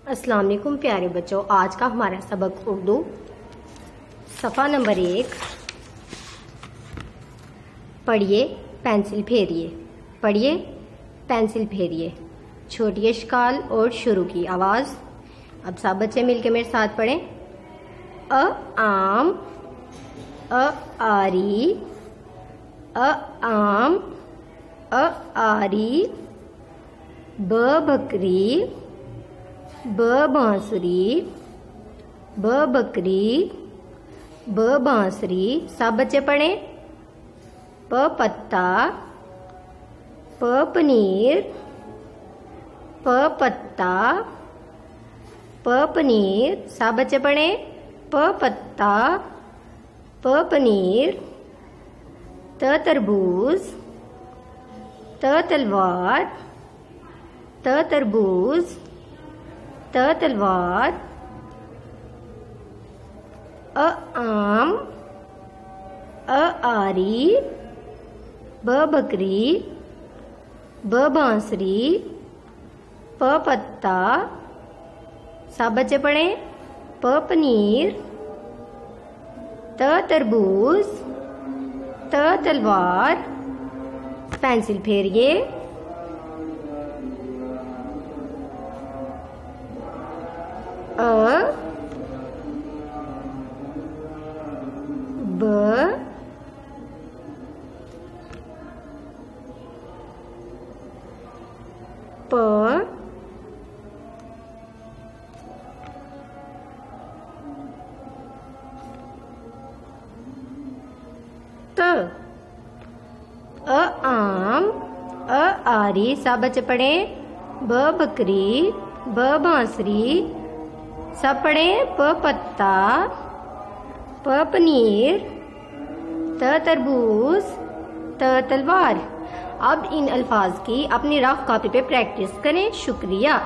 अस्सलाम वालेकुम प्यारे बच्चों। आज का हमारा सबक उर्दू सफ़ा नंबर 1। पढ़िए पेंसिल फेरिए, पढ़िए पेंसिल फेरिए। छोटी अशकाल और शुरू की आवाज़। अब सब बच्चे मिलके मेरे साथ पढ़ें। अ आम, अ आरी, अ आम, अ आरी, ब बकरी, ब बांसुरी, ब बकरी, ब बांसुरी। सब बच्चे पढ़ें। प पत्ता, प पनीर, प पत्ता, प पनीर। सब बच्चे पढ़ें। प पत्ता, प पनीर। त तरबूज, त तलवार, त तरबूज, त तलवार। अ आम, अ आरी, ब बकरी, ब बांसुरी, प पत्ता। सब बच्चे पढ़ें। प पनीर, त तरबूज, त तलवार। पेंसिल फेरिए। अ ब प त। अ आम, अ आरी। सब बच्चे पढ़ें। ब बकरी, ब बांसुरी। सब पढ़ें। प पत्ता, प पनीर, त तरबूज, त तलवार। अब इन अल्फाज की अपनी रफ कॉपी पे प्रैक्टिस करें। शुक्रिया।